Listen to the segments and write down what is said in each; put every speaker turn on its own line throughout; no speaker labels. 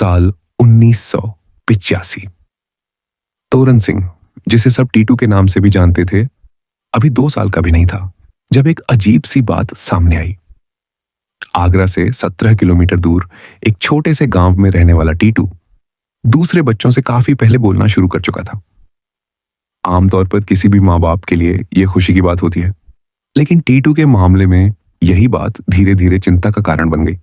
साल 1985। तोरन सिंह, जिसे सब टीटू के नाम से भी जानते थे, अभी 2 साल का भी नहीं था जब एक अजीब सी बात सामने आई। आगरा से 17 किलोमीटर दूर एक छोटे से गांव में रहने वाला टीटू दूसरे बच्चों से काफी पहले बोलना शुरू कर चुका था। आमतौर पर किसी भी माँ बाप के लिए यह खुशी की बात होती है, लेकिन टीटू के मामले में यही बात धीरे धीरे चिंता का कारण बन गई।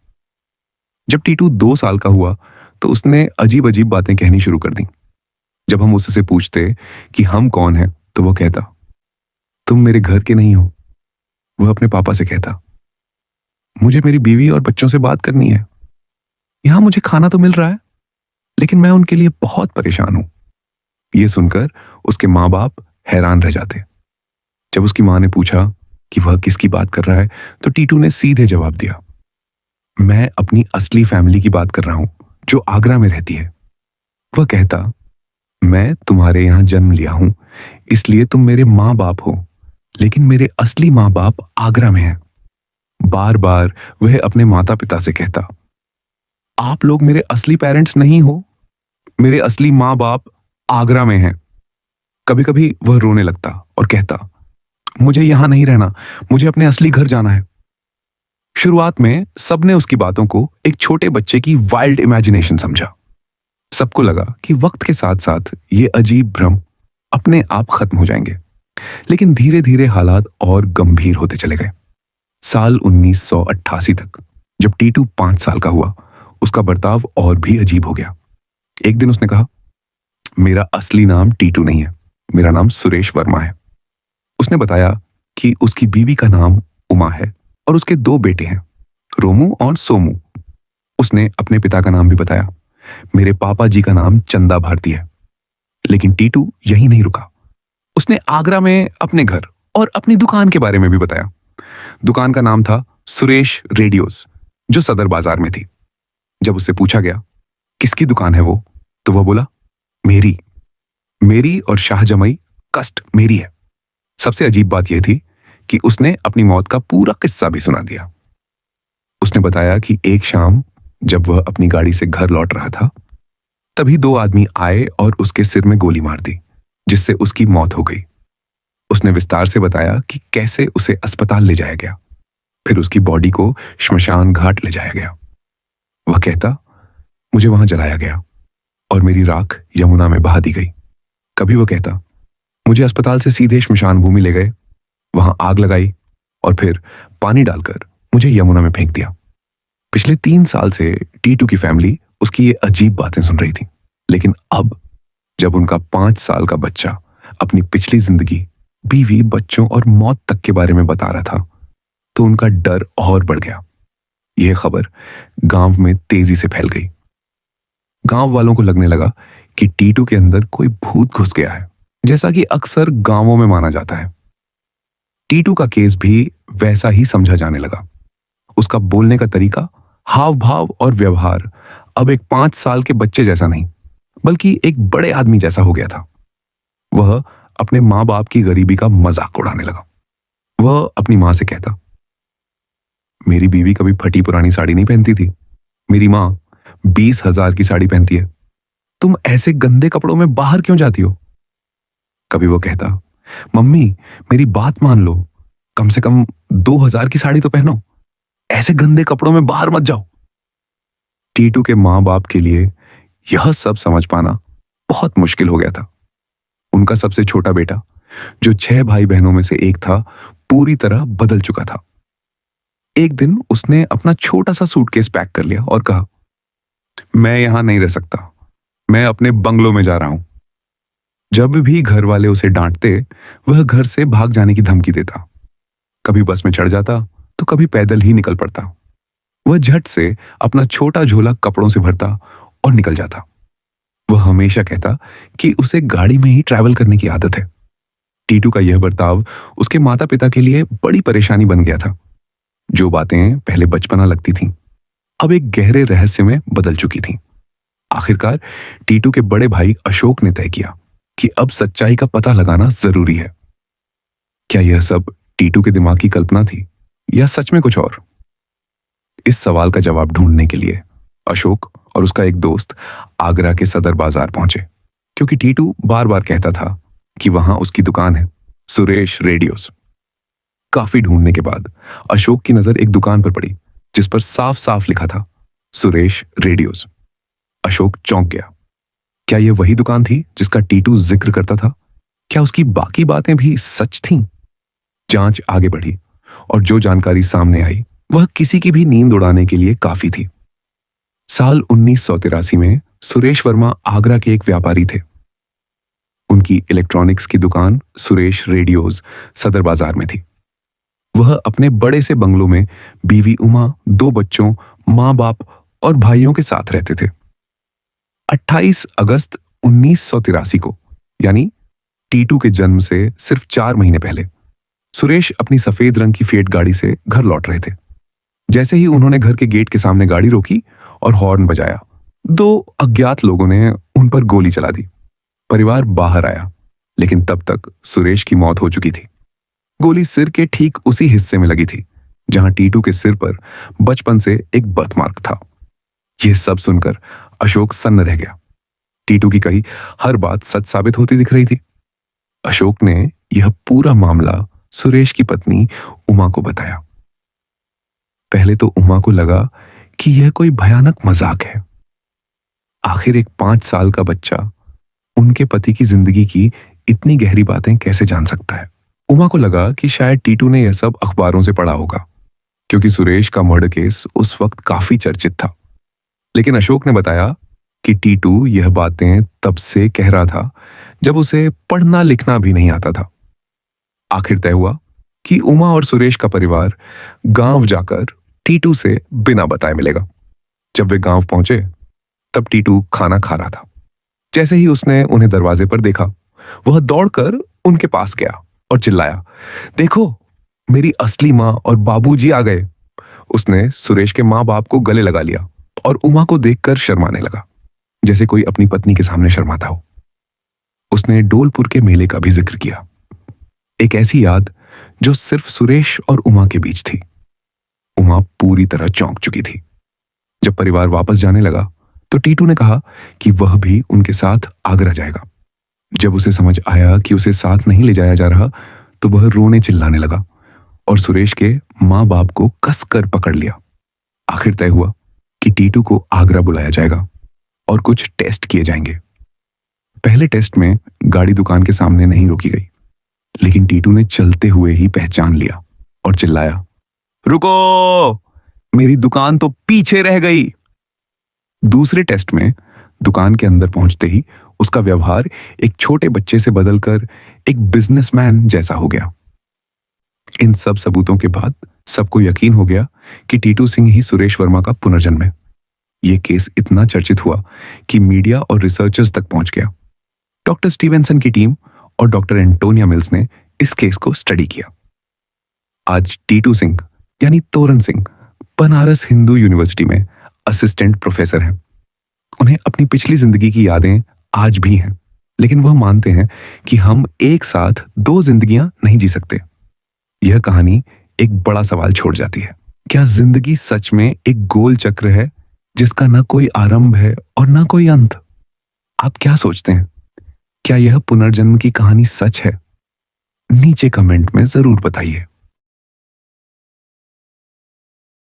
जब टीटू 2 साल का हुआ तो उसने अजीब अजीब बातें कहनी शुरू कर दी। जब हम उससे पूछते कि हम कौन हैं, तो वो कहता, तुम मेरे घर के नहीं हो। वह अपने पापा से कहता, मुझे मेरी बीवी और बच्चों से बात करनी है। यहां मुझे खाना तो मिल रहा है, लेकिन मैं उनके लिए बहुत परेशान हूं। यह सुनकर उसके माँ बाप हैरान रह जाते। जब उसकी मां ने पूछा कि वह किसकी बात कर रहा है, तो टीटू ने सीधे जवाब दिया, मैं अपनी असली फैमिली की बात कर रहा हूं जो आगरा में रहती है। वह कहता, मैं तुम्हारे यहां जन्म लिया हूं, इसलिए तुम मेरे माँ बाप हो, लेकिन मेरे असली माँ बाप आगरा में हैं। बार बार वह अपने माता पिता से कहता, आप लोग मेरे असली पेरेंट्स नहीं हो, मेरे असली माँ बाप आगरा में हैं। कभी कभी वह रोने लगता और कहता, मुझे यहां नहीं रहना, मुझे अपने असली घर जाना है। शुरुआत में सबने उसकी बातों को एक छोटे बच्चे की वाइल्ड इमेजिनेशन समझा। सबको लगा कि वक्त के साथ साथ ये अजीब भ्रम अपने आप खत्म हो जाएंगे, लेकिन धीरे धीरे हालात और गंभीर होते चले गए। साल 1988 तक, जब टीटू 5 साल का हुआ, उसका बर्ताव और भी अजीब हो गया। एक दिन उसने कहा, मेरा असली नाम टीटू नहीं है, मेरा नाम सुरेश वर्मा है। उसने बताया कि उसकी बीवी का नाम उमा है और उसके 2 बेटे हैं, रोमू और सोमू। उसने अपने पिता का नाम भी बताया, मेरे पापा जी का नाम चंदा भारती है। लेकिन टीटू यही नहीं रुका। उसने आगरा में अपने घर और अपनी दुकान के बारे में भी बताया। दुकान का नाम था सुरेश रेडियोस, जो सदर बाजार में थी। जब उससे पूछा गया किसकी दुकान है वो, तो वह बोला, मेरी मेरी और शाहजमाई कस्ट मेरी है। सबसे अजीब बात यह थी कि उसने अपनी मौत का पूरा किस्सा भी सुना दिया। उसने बताया कि एक शाम जब वह अपनी गाड़ी से घर लौट रहा था, तभी 2 आदमी आए और उसके सिर में गोली मार दी, जिससे उसकी मौत हो गई। उसने विस्तार से बताया कि कैसे उसे अस्पताल ले जाया गया, फिर उसकी बॉडी को श्मशान घाट ले जाया गया। वह कहता, मुझे वहां जलाया गया और मेरी राख यमुना में बहा दी गई। कभी वह कहता, मुझे अस्पताल से सीधे श्मशान भूमि ले गए, वहां आग लगाई और फिर पानी डालकर मुझे यमुना में फेंक दिया। पिछले 3 साल से टीटू की फैमिली उसकी ये अजीब बातें सुन रही थी, लेकिन अब जब उनका 5 साल का बच्चा अपनी पिछली जिंदगी, बीवी, बच्चों और मौत तक के बारे में बता रहा था, तो उनका डर और बढ़ गया। यह खबर गांव में तेजी से फैल गई। गांव वालों को लगने लगा कि टीटू के अंदर कोई भूत घुस गया है, जैसा कि अक्सर गांवों में माना जाता है। टीटू का केस भी वैसा ही समझा जाने लगा। उसका बोलने का तरीका, हाव भाव और व्यवहार अब एक 5 साल के बच्चे जैसा नहीं, बल्कि एक बड़े आदमी जैसा हो गया था। वह अपने माँ बाप की गरीबी का मजाक उड़ाने लगा। वह अपनी माँ से कहता, मेरी बीवी कभी फटी पुरानी साड़ी नहीं पहनती थी, मेरी माँ 20,000 की साड़ी पहनती है। तुम ऐसे गंदे कपड़ों में बाहर क्यों जाती हो? कभी वो कहता, मम्मी मेरी बात मान लो, कम से कम 2,000 की साड़ी तो पहनो, ऐसे गंदे कपड़ों में बाहर मत जाओ। टीटू के माँ बाप के लिए यह सब समझ पाना बहुत मुश्किल हो गया था। उनका सबसे छोटा बेटा, जो 6 भाई बहनों में से एक था, पूरी तरह बदल चुका था। एक दिन उसने अपना छोटा सा सूटकेस पैक कर लिया और कहा, मैं यहां नहीं रह सकता, मैं अपने बंगलों में जा रहा हूं। जब भी घर वाले उसे डांटते, वह घर से भाग जाने की धमकी देता। कभी बस में चढ़ जाता तो कभी पैदल ही निकल पड़ता। वह झट से अपना छोटा झोला कपड़ों से भरता और निकल जाता। वह हमेशा कहता कि उसे गाड़ी में ही ट्रैवल करने की आदत है। टीटू का यह बर्ताव उसके माता पिता के लिए बड़ी परेशानी बन गया था। जो बातें पहले बचपना लगती थीं, अब एक गहरे रहस्य में बदल चुकी थीं। आखिरकार टीटू के बड़े भाई अशोक ने तय किया कि अब सच्चाई का पता लगाना जरूरी है। क्या यह सब टीटू के दिमाग की कल्पना थी या सच में कुछ और? इस सवाल का जवाब ढूंढने के लिए अशोक और उसका एक दोस्त आगरा के सदर बाजार पहुंचे, क्योंकि टीटू बार बार कहता था कि वहां उसकी दुकान है, सुरेश रेडियोस। काफी ढूंढने के बाद अशोक की नजर एक दुकान पर पड़ी जिस पर साफ साफ लिखा था सुरेश रेडियोस। अशोक चौंक गया। क्या यह वही दुकान थी जिसका टीटू जिक्र करता था? क्या उसकी बाकी बातें भी सच थीं? जांच आगे बढ़ी और जो जानकारी सामने आई वह किसी की भी नींद उड़ाने के लिए काफी थी। साल 1983 में सुरेश वर्मा आगरा के एक व्यापारी थे। उनकी इलेक्ट्रॉनिक्स की दुकान सुरेश रेडियोज सदर बाजार में थी। वह अपने बड़े से बंगलों में बीवी उमा, 2 बच्चों, मां बाप और भाइयों के साथ रहते थे। 28 अगस्त 1983 को, यानी टीटू के जन्म से सिर्फ 4 महीने पहले, सुरेश अपनी सफेद रंग की फिएट गाड़ी से घर लौट रहे थे। जैसे ही उन्होंने घर के गेट के सामने गाड़ी रोकी और हॉर्न बजाया, 2 अज्ञात लोगों ने उन पर गोली चला दी। परिवार बाहर आया, लेकिन तब तक सुरेश की मौत हो चुकी थी। गोली सिर के ठीक उसी हिस्से में लगी थी जहां टीटू के सिर पर बचपन से एक बर्थमार्क था। यह सब सुनकर अशोक सन्न रह गया। टीटू की कही हर बात सच साबित होती दिख रही थी। अशोक ने यह पूरा मामला सुरेश की पत्नी उमा को बताया। पहले तो उमा को लगा कि यह कोई भयानक मजाक है। आखिर एक 5 साल का बच्चा उनके पति की जिंदगी की इतनी गहरी बातें कैसे जान सकता है? उमा को लगा कि शायद टीटू ने यह सब अखबारों से पढ़ा होगा, क्योंकि सुरेश का मर्डर केस उस वक्त काफी चर्चित था। लेकिन अशोक ने बताया कि टीटू यह बातें तब से कह रहा था जब उसे पढ़ना लिखना भी नहीं आता था। आखिर तय हुआ कि उमा और सुरेश का परिवार गांव जाकर टीटू से बिना बताए मिलेगा। जब वे गांव पहुंचे तब टीटू खाना खा रहा था। जैसे ही उसने उन्हें दरवाजे पर देखा, वह दौड़कर उनके पास गया और चिल्लाया, देखो, मेरी असली माँ और बाबूजी आ गए। उसने सुरेश के माँ बाप को गले लगा लिया और उमा को देखकर शर्माने लगा, जैसे कोई अपनी पत्नी के सामने शर्माता हो। उसने डोलपुर के मेले का भी जिक्र किया, एक ऐसी याद जो सिर्फ सुरेश और उमा के बीच थी। उमा पूरी तरह चौंक चुकी थी। जब परिवार वापस जाने लगा तो टीटू ने कहा कि वह भी उनके साथ आगरा जाएगा। जब उसे समझ आया कि उसे साथ नहीं ले जाया जा रहा तो वह रोने चिल्लाने लगा और सुरेश के माँ बाप को कसकर पकड़ लिया। आखिर तय हुआ कि टीटू को आगरा बुलाया जाएगा और कुछ टेस्ट किए जाएंगे। पहले टेस्ट में गाड़ी दुकान के सामने नहीं रोकी गई, लेकिन टीटू ने चलते हुए ही पहचान लिया और चिल्लाया, रुको, मेरी दुकान तो पीछे रह गई। दूसरे टेस्ट में दुकान के अंदर पहुंचते ही उसका व्यवहार एक छोटे बच्चे से बदलकर एक बिजनेसमैन जैसा हो गया। इन सब सबूतों के बाद सबको यकीन हो गया कि टीटू सिंह ही सुरेश वर्मा का पुनर्जन्म है। यह केस इतना चर्चित हुआ कि मीडिया और रिसर्चर्स तक पहुंच गया। डॉक्टर स्टीवेंसन की टीम और डॉक्टर एंटोनिया मिल्स ने इस केस को स्टडी किया। आज टीटू सिंह यानी तोरन सिंह बनारस हिंदू यूनिवर्सिटी में असिस्टेंट प्रोफेसर हैं। उन्हें अपनी पिछली जिंदगी की यादें आज भी हैं, लेकिन वह मानते हैं कि हम एक साथ 2 जिंदगियां नहीं जी सकते। यह कहानी एक बड़ा सवाल छोड़ जाती है। क्या जिंदगी सच में एक गोल चक्र है जिसका न कोई आरंभ है और न कोई अंत? आप क्या सोचते हैं? क्या यह पुनर्जन्म की कहानी सच है? नीचे कमेंट में जरूर बताइए।